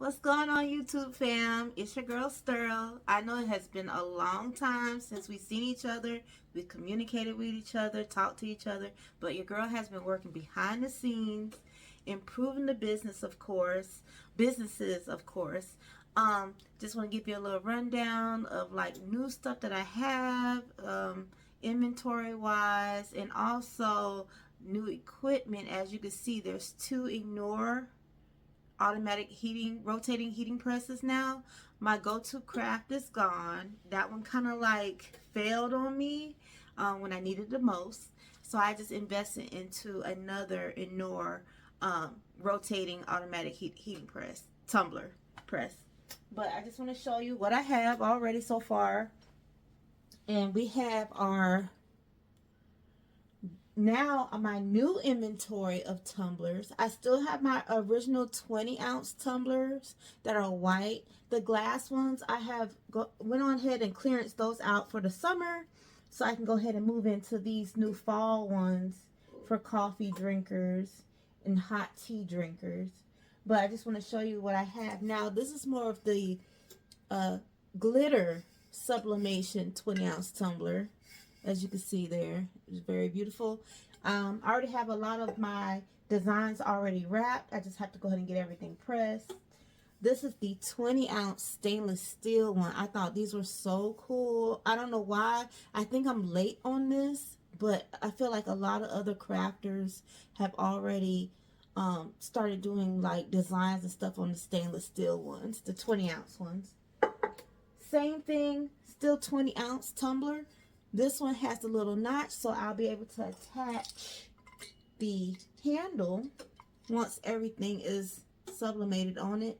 What's going on, YouTube fam? It's your girl Sterl. I know it has been a long time since we've seen each other, we've communicated with each other, talked to each other, but your girl has been working behind the scenes, improving the businesses, of course. Just want to give you a little rundown of like new stuff that I have, inventory wise, and also new equipment. As you can see, there's two Ignore automatic rotating heating presses now. My go-to craft is gone. That one kind of like failed on me when I needed the most, so I just invested into another Ignore rotating automatic heating press, tumbler press. But I just want to show you what I have already so far. And we have our now my new inventory of tumblers. I still have my original 20-ounce tumblers that are white. The glass ones I have went on ahead and clearance those out for the summer, so I can go ahead and move into these new fall ones for coffee drinkers and hot tea drinkers. But I just want to show you what I have now. This is more of the glitter sublimation 20-ounce tumbler. As you can see there, it's very beautiful. I already have a lot of my designs already wrapped. I just have to go ahead and get everything pressed. This is the 20-ounce stainless steel one. I thought these were so cool. I don't know why. I think I'm late on this, but I feel like a lot of other crafters have already started doing like designs and stuff on the stainless steel ones, the 20-ounce ones. Same thing, still 20-ounce tumbler. This one has the little notch, so I'll be able to attach the handle once everything is sublimated on it.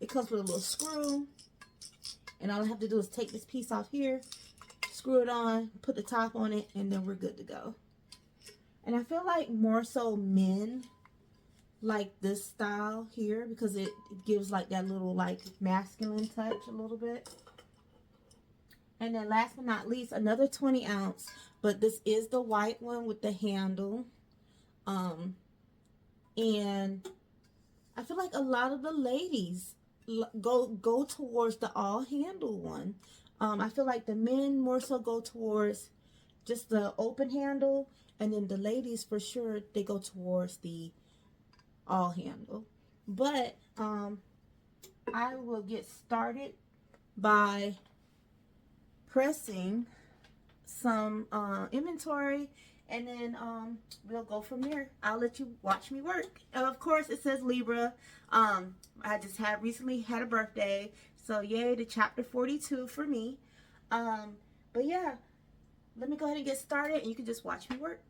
It comes with a little screw, and all I have to do is take this piece off here, screw it on, put the top on it, and then we're good to go. And I feel like more so men like this style here because it gives like that little like masculine touch a little bit. And then last but not least, another 20-ounce, but this is the white one with the handle. And I feel like a lot of the ladies go towards the all handle one. I feel like the men more so go towards just the open handle, and then the ladies for sure they go towards the all handle. But I will get started by pressing some inventory, and then we'll go from there. I'll let you watch me work. And of course it says Libra. I just recently had a birthday, so yay to chapter 42 for me. But yeah, let me go ahead and get started, and you can just watch me work.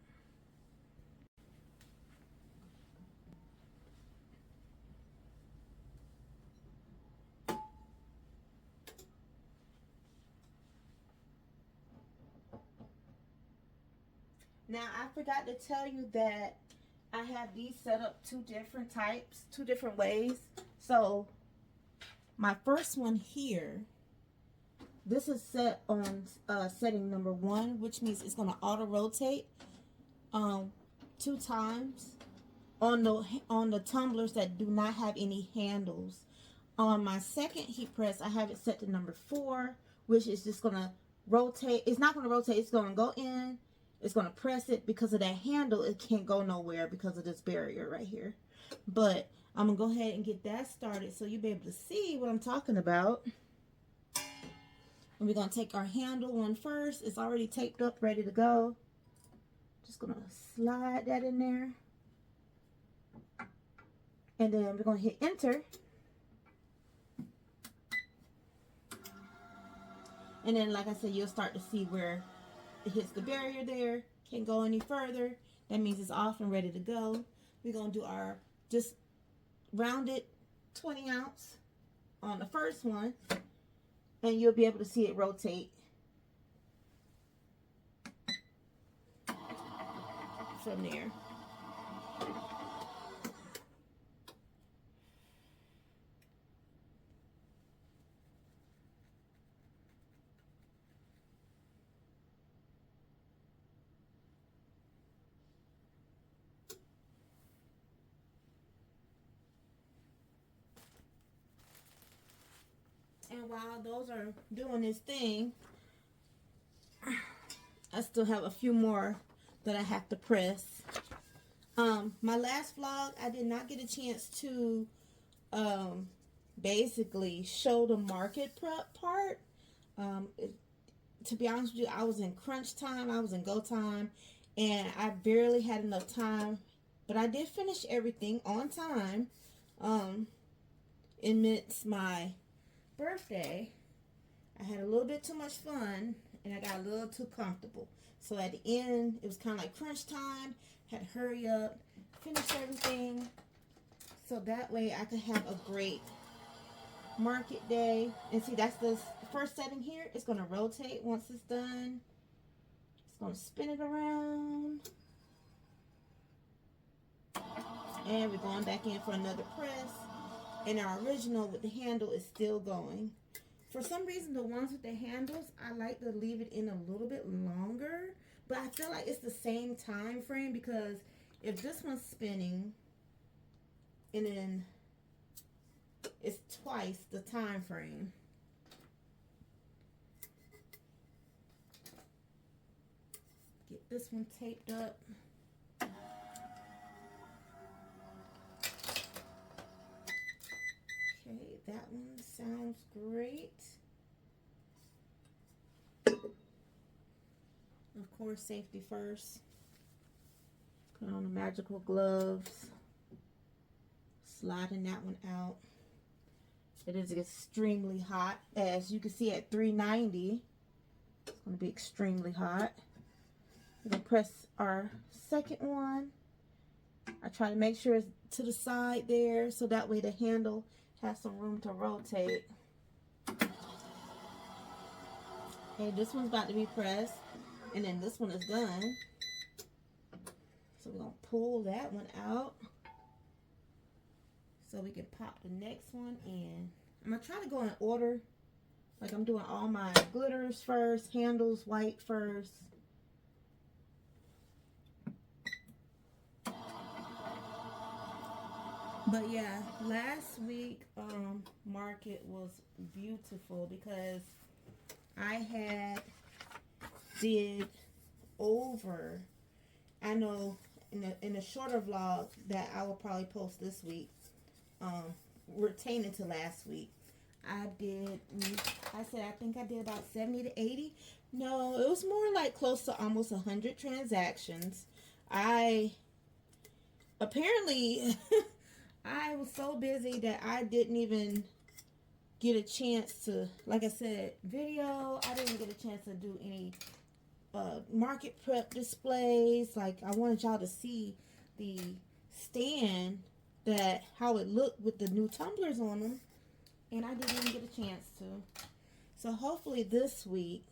Now, I forgot to tell you that I have these set up two different ways. So, my first one here, this is set on setting number 1, which means it's going to auto rotate 2 times on the tumblers that do not have any handles. On my second heat press, I have it set to number 4, which is just going to rotate. It's not going to rotate. It's going to go in. It's going to press it. Because of that handle, it can't go nowhere because of this barrier right here. But I'm going to go ahead and get that started so you'll be able to see what I'm talking about. And we're going to take our handle one first. It's already taped up, ready to go. Just going to slide that in there. And then we're going to hit enter. And then, like I said, you'll start to see where it hits the barrier there. Can't go any further. That means it's off and ready to go. We're going to do our just rounded 20-ounce on the first one. And you'll be able to see it rotate from there. And while those are doing this thing, I still have a few more that I have to press. My last vlog, I did not get a chance to basically show the market prep part. To be honest with you, I was in crunch time, I was in go time, and I barely had enough time, but I did finish everything on time. Amidst my birthday, I had a little bit too much fun, and I got a little too comfortable. So at the end, it was kind of like crunch time. Had to hurry up, finish everything, so that way I could have a great market day. And see, that's the first setting here. It's going to rotate once it's done. It's going to spin it around. And we're going back in for another press. And our original with the handle is still going. For some reason, the ones with the handles, I like to leave it in a little bit longer. But I feel like it's the same time frame, because if this one's spinning and then it's twice the time frame. Get this one taped up. Okay, that one sounds great. Of course, safety first. Put on the magical gloves. Sliding that one out. It is extremely hot. As you can see at 390, it's going to be extremely hot. We're going to press our second one. I try to make sure it's to the side there, so that way the handle has some room to rotate. Okay, this one's about to be pressed, and then this one is done. So we're going to pull that one out so we can pop the next one in. I'm going to try to go in order. Like, I'm doing all my glitters first, handles white first. But yeah, last week market was beautiful because I had did over, I know in a shorter vlog that I will probably post this week, retaining to last week, I think I did about 70 to 80. No, it was more like close to almost 100 transactions. Apparently I was so busy that I didn't even get a chance to, like I said, video. I didn't get a chance to do any market prep displays. Like, I wanted y'all to see the stand, that how it looked with the new tumblers on them, and I didn't even get a chance to. So hopefully this week,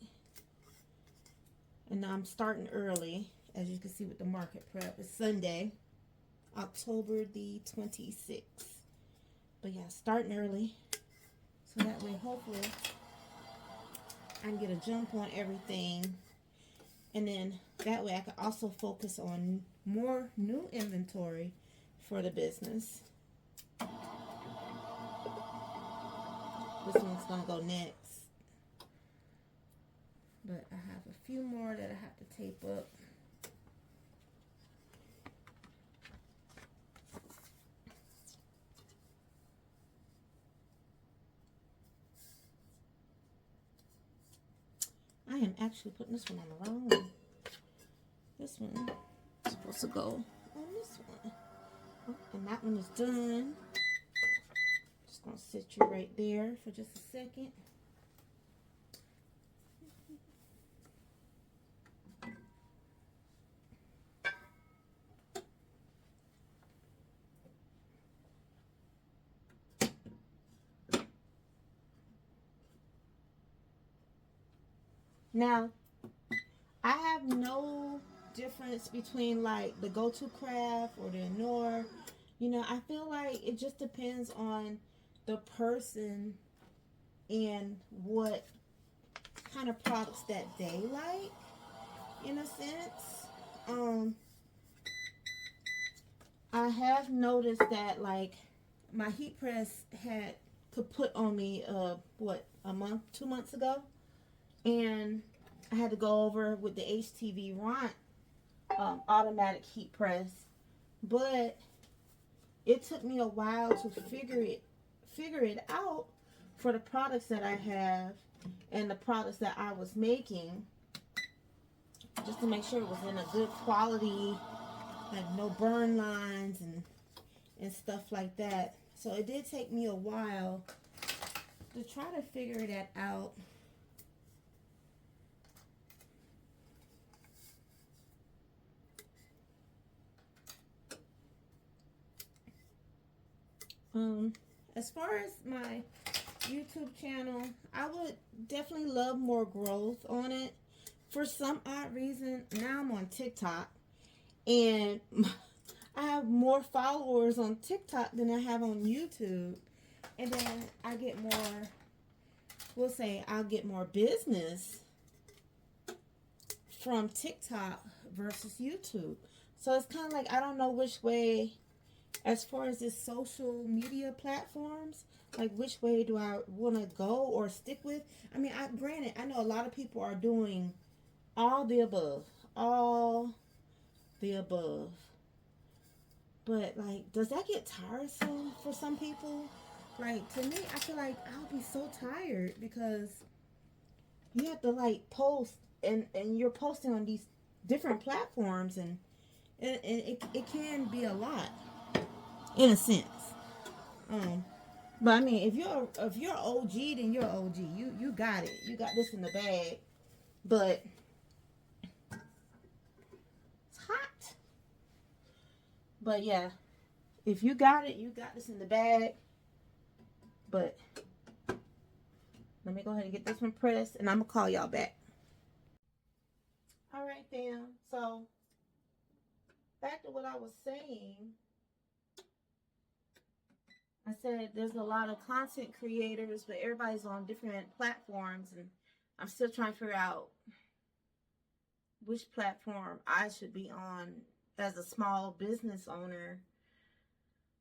and I'm starting early, as you can see with the market prep. It's Sunday, October the 26th. But yeah, starting early, so that way hopefully I can get a jump on everything, and then that way I can also focus on more new inventory for the business. This one's gonna go next, but I have a few more that I have to tape up. I am actually putting this one on the wrong one. This one is supposed to go on this one. Oh, and that one is done. Just gonna sit you right there for just a second. Now, I have no difference between like the Go-To Craft or the Anor. You know, I feel like it just depends on the person and what kind of products that they like, in a sense. I have noticed that, like, my heat press had could put on me, what, a month, 2 months ago. And I had to go over with the HTV Ront automatic heat press. But it took me a while to figure it out for the products that I have and the products that I was making, just to make sure it was in a good quality, like no burn lines and stuff like that. So it did take me a while to try to figure that out. As far as my YouTube channel, I would definitely love more growth on it. For some odd reason, now I'm on TikTok, and I have more followers on TikTok than I have on YouTube. And then I get more, we'll say I'll get more business from TikTok versus YouTube. So it's kind of like, I don't know which way, as far as this social media platforms, like which way do I want to go or stick with. I mean, granted, I know a lot of people are doing all the above. But like, does that get tiresome for some people? Like, to me, I feel like I'll be so tired because you have to like post and you're posting on these different platforms, and it can be a lot in a sense. But I mean, if you're OG, then you're OG. You got it. You got this in the bag. But it's hot. But yeah, if you got it, you got this in the bag. But let me go ahead and get this one pressed, and I'm gonna call y'all back. All right, fam. So back to what I was saying. I said there's a lot of content creators, but everybody's on different platforms, and I'm still trying to figure out which platform I should be on as a small business owner.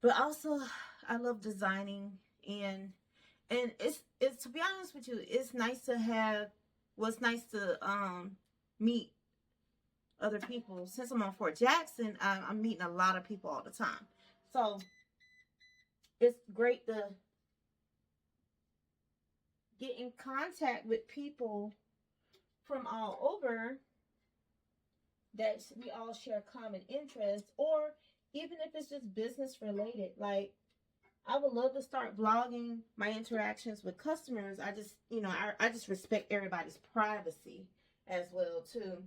But also, I love designing, and it's to be honest with you, it's nice to have. Well, it's nice to meet other people. Since I'm on Fort Jackson, I'm meeting a lot of people all the time. So it's great to get in contact with people from all over that we all share common interests, or even if it's just business related. Like, I would love to start vlogging my interactions with customers. I just, I just respect everybody's privacy as well too.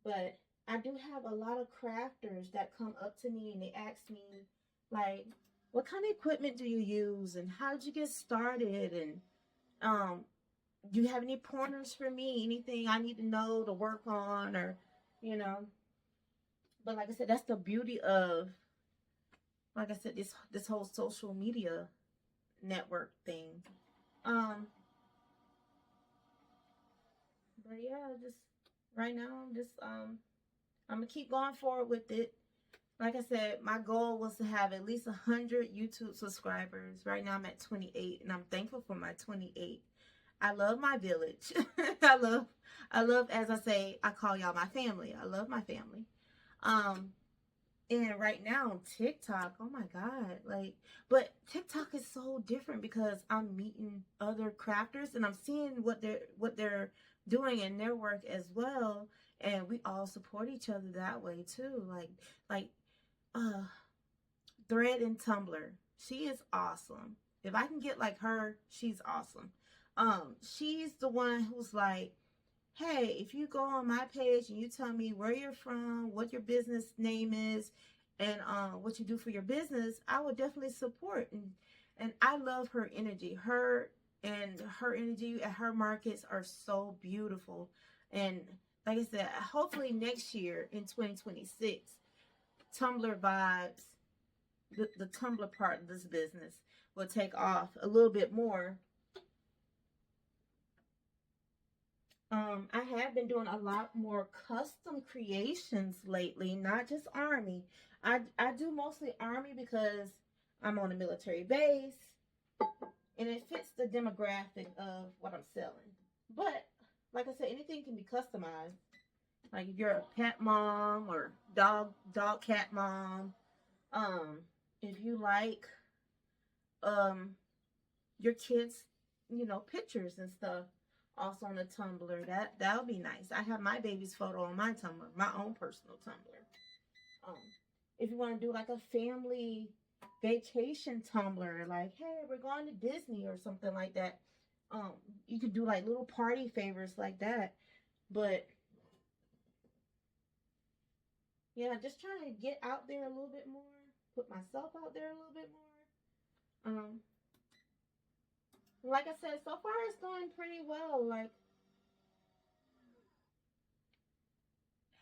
But I do have a lot of crafters that come up to me and they ask me, like, what kind of equipment do you use, and how did you get started, and do you have any pointers for me, anything I need to know to work on, or but like I said, that's the beauty of, like I said, this whole social media network thing. But yeah, just right now, I'm gonna keep going forward with it. Like I said, my goal was to have at least 100 YouTube subscribers. Right now I'm at 28, and I'm thankful for my 28. I love my village. I love, as I say, I call y'all my family. I love my family. And right now on TikTok, oh my God, but TikTok is so different because I'm meeting other crafters and I'm seeing what they're doing in their work as well, and we all support each other that way too. Like Thread and Tumblr, she is awesome. If I can get like her, she's awesome. She's the one who's like, hey, if you go on my page and you tell me where you're from, what your business name is, and what you do for your business, I will definitely support. And I love her energy. Her energy at her markets are so beautiful. And like I said, hopefully next year in 2026, Tumblr vibes, the Tumblr part of this business will take off a little bit more. I have been doing a lot more custom creations lately, not just Army. I do mostly Army because I'm on a military base, and it fits the demographic of what I'm selling. But like I said, anything can be customized. Like if you're a pet mom or dog cat mom, if you like your kids, pictures and stuff also on the Tumblr, that'll be nice. I have my baby's photo on my Tumblr, my own personal Tumblr. If you want to do like a family vacation Tumblr, like, hey, we're going to Disney or something like that, you could do like little party favors like that. But yeah, just trying to get out there a little bit more, put myself out there a little bit more. Like I said, so far it's going pretty well. Like,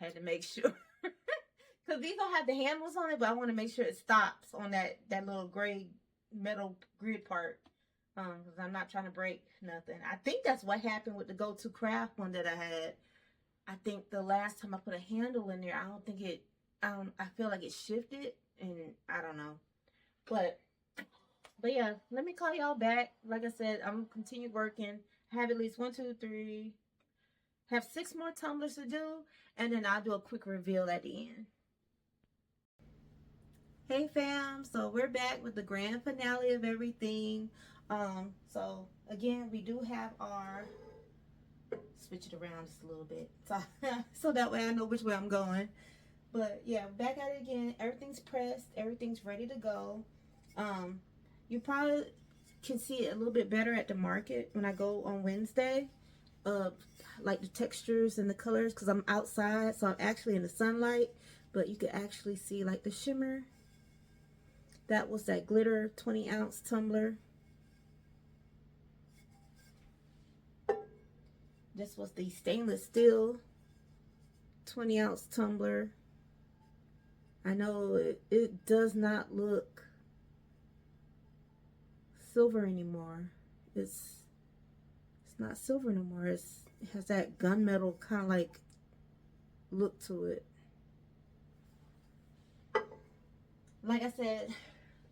had to make sure. Because these don't have the handles on it, but I want to make sure it stops on that little gray metal grid part. Because I'm not trying to break nothing. I think that's what happened with the Go-To Craft one that I had. I think the last time I put a handle in there, I don't think it, I feel like it shifted, and I don't know. But yeah, let me call y'all back. Like I said, I'm going to continue working. Have at least 1, 2, 3, have 6 more tumblers to do, and then I'll do a quick reveal at the end. Hey fam, so we're back with the grand finale of everything. So again, we do have our, switch it around just a little bit, so that way I know which way I'm going. But yeah, back at it again. Everything's pressed, everything's ready to go. You probably can see it a little bit better at the market when I go on Wednesday. Like the textures and the colors, because I'm outside, so I'm actually in the sunlight, but you can actually see like the shimmer. That was that glitter 20-ounce tumbler. This was the stainless steel 20-ounce tumbler. I know it does not look silver anymore. It's not silver no more. It has that gunmetal kind of like look to it. Like I said,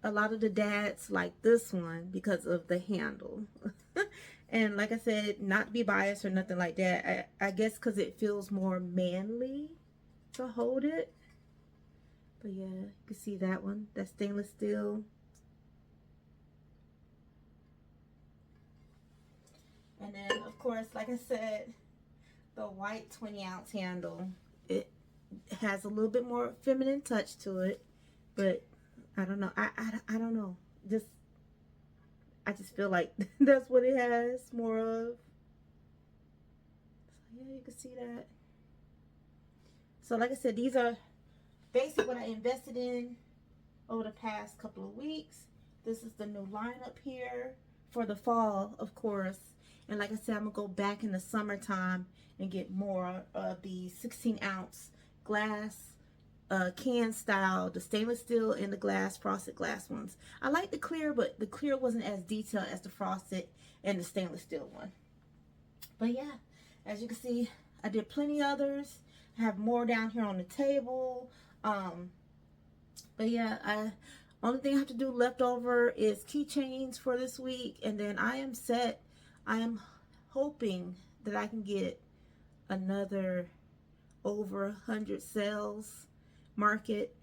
a lot of the dads like this one because of the handle. And like I said, not to be biased or nothing like that, I guess because it feels more manly to hold it. But yeah, you can see that one, that stainless steel. And then of course, like I said, the white 20-ounce handle, it has a little bit more feminine touch to it, but I don't know. I don't know. I just feel like that's what it has more of. So yeah, you can see that. So like I said, these are basically what I invested in over the past couple of weeks. This is the new lineup here for the fall, of course. And like I said, I'm gonna go back in the summertime and get more of the 16-ounce glass can style, the stainless steel and the glass, frosted glass ones. I like the clear, but the clear wasn't as detailed as the frosted and the stainless steel one. But yeah, as you can see, I did plenty others. I have more down here on the table. But yeah, only thing I have to do left over is keychains for this week, and then I am set. I am hoping that I can get another over 100 sales market.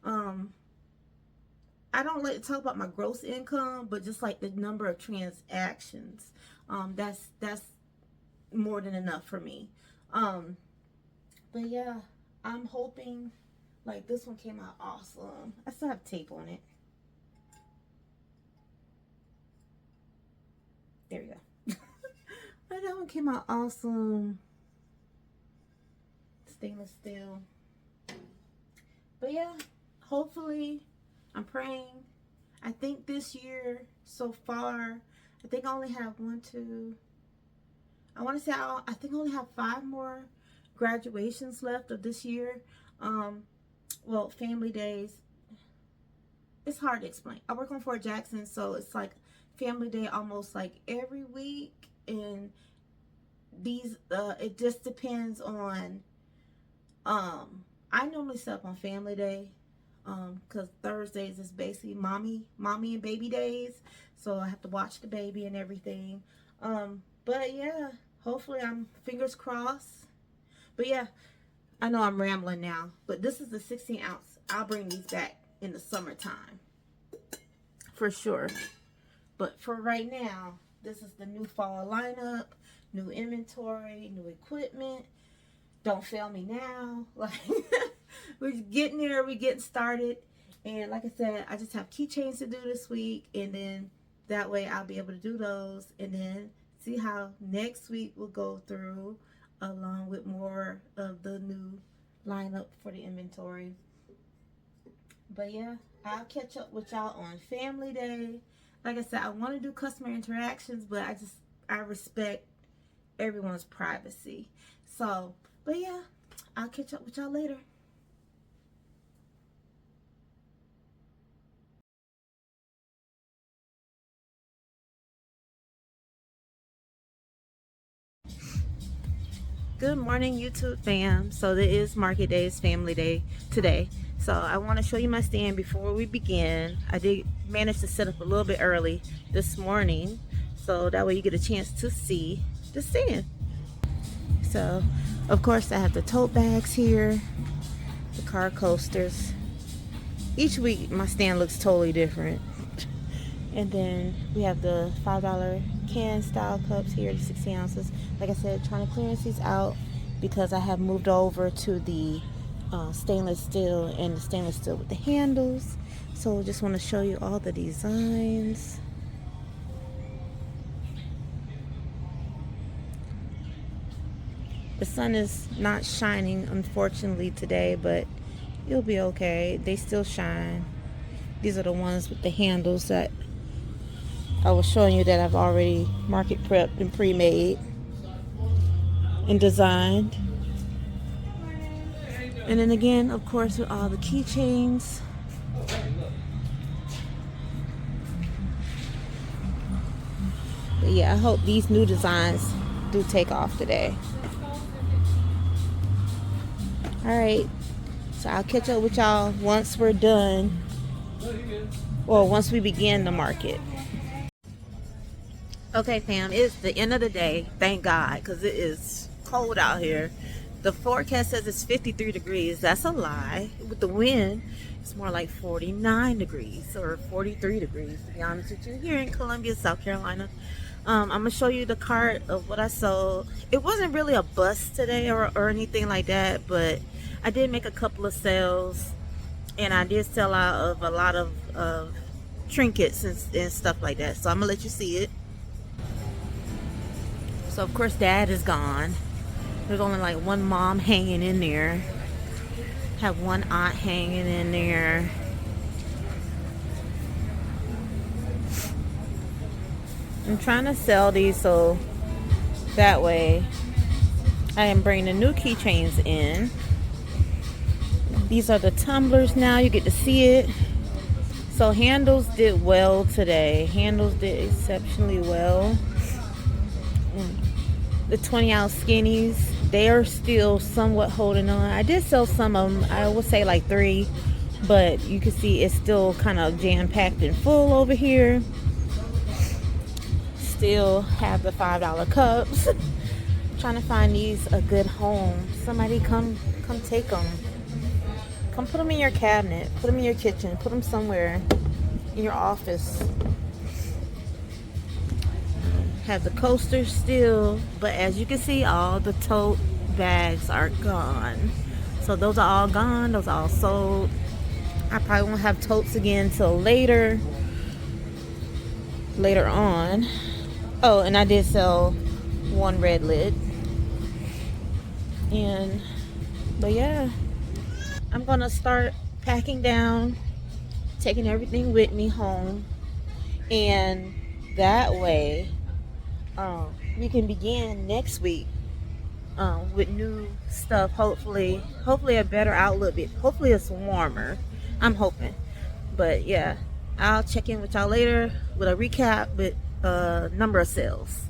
I don't like to talk about my gross income, but just like the number of transactions, that's more than enough for me. But yeah, I'm hoping, like this one came out awesome. I still have tape on it. There we go. But that one came out awesome. Stainless steel. But yeah, hopefully, I'm praying. I think this year so far, I think I only have one, two, I want to say I think I only have 5 more graduations left of this year. Well, family days. It's hard to explain. I work on Fort Jackson, so it's like family day almost like every week, and these it just depends on I normally set up on family day. because Thursdays is basically mommy and baby days, so I have to watch the baby and everything. But yeah, hopefully, I'm fingers crossed. But yeah, I know I'm rambling now, but this is the 16 ounce. I'll bring these back in the summertime for sure. But for right now, this is the new fall lineup, new inventory, new equipment. Don't fail me now. Like, we're getting there, we're getting started. And like I said, I just have keychains to do this week, and then that way I'll be able to do those, and then see how next week will go through, along with more of the new lineup for the inventory. But yeah, I'll catch up with y'all on Family Day. Like I said, I want to do customer interactions, but I respect everyone's privacy. So, but yeah, I'll catch up with y'all later. Good morning, YouTube fam. So there is Market Days, Family Day today. So I want to show you my stand before we begin. I did manage to set up a little bit early this morning, so that way you get a chance to see the stand. So of course I have the tote bags here, the car coasters. Each week my stand looks totally different. And then we have the $5 can style cups here, the 60 ounces. Like I said, trying to clearance these out because I have moved over to the stainless steel, and the stainless steel with the handles. So just want to show you all the designs. The sun is not shining, unfortunately, today, but it'll be okay. They still shine. These are the ones with the handles that I was showing you that I've already market prepped and pre-made and designed. And then again, of course, with all the keychains. But yeah, I hope these new designs do take off today. Alright, so I'll catch up with y'all once we're done, or once we begin the market. Okay fam, it's the end of the day, thank God, because it is cold out here. The forecast says it's 53 degrees. That's a lie. With the wind, it's more like 49 degrees or 43 degrees, to be honest with you, here in Columbia, South Carolina. I'm going to show you the cart of what I sold. It wasn't really a bust today or anything like that, but I did make a couple of sales, and I did sell out of a lot of trinkets and stuff like that. So I'm going to let you see it. So of course Dad is gone. There's only like one mom hanging in there. Have one aunt hanging in there. I'm trying to sell these so that way I am bringing the new keychains in. These are the tumblers now. You get to see it. So handles did well today. Handles did exceptionally well. The 20-ounce skinnies, they are still somewhat holding on. I did sell some of them. I would say like 3, but you can see it's still kind of jam-packed and full over here. Still have the $5 cups. Trying to find these a good home. Somebody come take them. Come put them in your cabinet. Put them in your kitchen. Put them somewhere in your office. Have the coasters still, but as you can see, all the tote bags are gone. So those are all gone. Those are all sold. I probably won't have totes again till later on. Oh, and I did sell one red lid. But yeah, I'm gonna start packing down, taking everything with me home, and that way we can begin next week with new stuff. Hopefully a better outlook. Hopefully it's warmer. I'm hoping. But yeah, I'll check in with y'all later with a recap with number of sales.